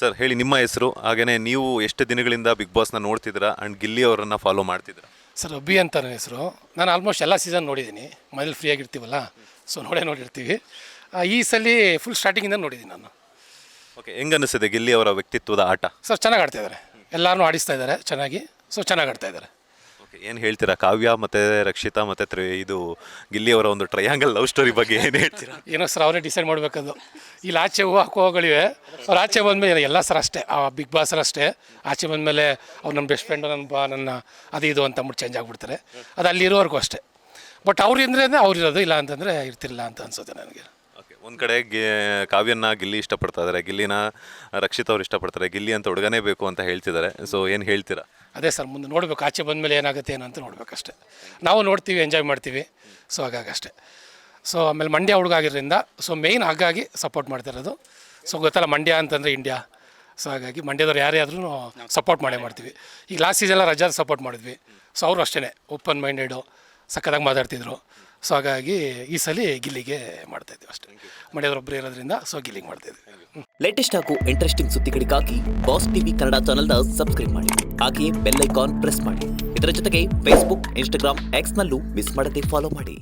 Sir ಹೇಳಿ ನಿಮ್ಮ ಹೆಸರು, ಹಾಗೆಯೇ ನೀವು ಎಷ್ಟು ದಿನಗಳಿಂದ ಬಿಗ್ ಬಾಸ್ನ ನೋಡ್ತಿದ್ದೀರಾ ಆ್ಯಂಡ್ ಗಿಲ್ಲಿ ಅವರನ್ನು ಫಾಲೋ ಮಾಡ್ತಿದ್ದೀರಾ? ಸರ್ ಅಬ್ಬಿ ಅಂತ ನನ್ನ ಹೆಸರು. ನಾನು ಆಲ್ಮೋಸ್ಟ್ ಎಲ್ಲ ಸೀಸನ್ ನೋಡಿದ್ದೀನಿ. ಮನೇಲಿ ಫ್ರೀ ಆಗಿರ್ತೀವಲ್ಲ, ಸೊ ನೋಡಿರ್ತೀವಿ. ಈ ಸಲ ಫುಲ್ ಸ್ಟಾರ್ಟಿಂಗಿಂದ ನೋಡಿದ್ದೀನಿ ನಾನು. ಓಕೆ, ಹೆಂಗನ್ನಿಸಿದೆ ಗಿಲ್ಲಿ ಅವರ ವ್ಯಕ್ತಿತ್ವದ ಆಟ? ಸರ್ ಚೆನ್ನಾಗಿ ಆಡ್ತಾಯಿದ್ದಾರೆ, ಎಲ್ಲರೂ ಆಡಿಸ್ತಾ ಇದ್ದಾರೆ ಚೆನ್ನಾಗಿ. ಸೊ ಚೆನ್ನಾಗಿ ಆಡ್ತಾಯಿದ್ದಾರೆ. ಓಕೆ, ಏನು ಹೇಳ್ತೀರಾ ಕಾವ್ಯ ಮತ್ತು ರಕ್ಷಿತಾ ಮತ್ತು ಇದು ಗಿಲ್ಲಿ ಅವರ ಒಂದು ಟ್ರಯಾಂಗಲ್ ಲವ್ ಸ್ಟೋರಿ ಬಗ್ಗೆ ಏನು ಹೇಳ್ತೀರಾ? ಏನೋ ಸರ್ ಅವರೇ ಡಿಸೈಡ್ ಮಾಡಬೇಕದು. ಇಲ್ಲಿ ಆಚೆ ಹೂವು ಹಾಕುವಗಳಿವೆ, ಅವ್ರು ಆಚೆ ಬಂದಮೇಲೆ ಎಲ್ಲ ಸರ್ ಅಷ್ಟೇ, ಆ ಬಿಗ್ ಬಾಸಲ್ಲಿ ಅಷ್ಟೇ. ಆಚೆ ಬಂದಮೇಲೆ ಅವ್ರು ನನ್ನ ಬೆಸ್ಟ್ ಫ್ರೆಂಡು, ನನ್ನ ಅದು ಇದು ಅಂತ ಅಂದ್ಬಿಟ್ಟು ಚೇಂಜ್ ಆಗಿಬಿಡ್ತಾರೆ. ಅದು ಅಲ್ಲಿರೋವರೆಗೂ ಅಷ್ಟೇ. ಬಟ್ ಅವ್ರು ಅಂದರೆ ಅವ್ರು ಇಲ್ಲ ಅಂತಂದರೆ ಇರ್ತಿಲ್ಲ ಅಂತ ಅನ್ಸುತ್ತೆ ನನಗೆ. ಓಕೆ, ಒಂದು ಕಡೆ ಕಾವ್ಯನ ಗಿಲ್ಲಿ ಇಷ್ಟಪಡ್ತಾ ಇದ್ದಾರೆ, ಗಿಲ್ಲಿನ ರಕ್ಷಿತ್ ಅವ್ರು ಇಷ್ಟಪಡ್ತಾರೆ, ಗಿಲ್ಲಿ ಅಂತ ಹುಡುಗನೇ ಬೇಕು ಅಂತ ಹೇಳ್ತಿದ್ದಾರೆ. ಸೊ ಏನು ಹೇಳ್ತೀರಾ? ಅದೇ ಸರ್, ಮುಂದೆ ನೋಡಬೇಕು, ಆಚೆ ಬಂದಮೇಲೆ ಏನಾಗುತ್ತೆ ಏನಂತ ನೋಡಬೇಕಷ್ಟೆ. ನಾವು ನೋಡ್ತೀವಿ, ಎಂಜಾಯ್ ಮಾಡ್ತೀವಿ. ಸೊ ಹಾಗಾಗಿ ಅಷ್ಟೇ. ಸೊ ಆಮೇಲೆ ಮಂಡ್ಯ ಹುಡುಗ ಆಗಿರೋದ್ರಿಂದ ಸೊ ಮೇಯ್ನ್ ಹಾಗಾಗಿ ಸಪೋರ್ಟ್ ಮಾಡ್ತಿರೋದು. ಸೊ ಗೊತ್ತಲ್ಲ, ಮಂಡ್ಯ ಅಂತಂದರೆ ಇಂಡಿಯಾ. ಸೊ ಹಾಗಾಗಿ ಮಂಡ್ಯದವ್ರು ಯಾರೇ ಆದ್ರೂ ಸಪೋರ್ಟ್ ಮಾಡ್ತೀವಿ. ಈಗ ಲಾಸ್ಟ್ ಸೀಸನ್ ರಜಾದ ಸಪೋರ್ಟ್ ಮಾಡಿದ್ವಿ. ಸೊ ಅವರು ಅಷ್ಟೇ ಓಪನ್ ಮೈಂಡೆಡು, ಸಕ್ಕದಾಗಿ ಮಾತಾಡ್ತಿದ್ರು. ಸೊ ಹಾಗಾಗಿ ಈ ಸಲ ಗಿಲ್ಲಿಗೆ ಮಾಡ್ತಾಯಿದ್ವಿ ಅಷ್ಟೇ. ಮಂಡ್ಯದವ್ರೊಬ್ಬರು ಇರೋದ್ರಿಂದ ಸೊ ಗಿಲ್ಲಿಗೆ ಮಾಡ್ತಾಯಿದ್ವಿ. ಲೇಟೆಸ್ಟ್ ಹಾಗೂ ಇಂಟ್ರೆಸ್ಟಿಂಗ್ ಸುದ್ದಿಗಳಿಗಾಗಿ ಬಾಸ್ ಟಿವಿ ಕನ್ನಡ ಚಾನೆಲ್ನ ಸಬ್ಸ್ಕ್ರೈಬ್ ಮಾಡಿ. ಹಾಗೆಯೇ ಬೆಲ್ ಐಕಾನ್ ಪ್ರೆಸ್ ಮಾಡಿ. ಇದರ ಜೊತೆಗೆ ಫೇಸ್ಬುಕ್, ಇನ್ಸ್ಟಾಗ್ರಾಮ್, ಎಕ್ಸ್ನಲ್ಲೂ ಮಿಸ್ ಮಾಡದೆ ಫಾಲೋ ಮಾಡಿ.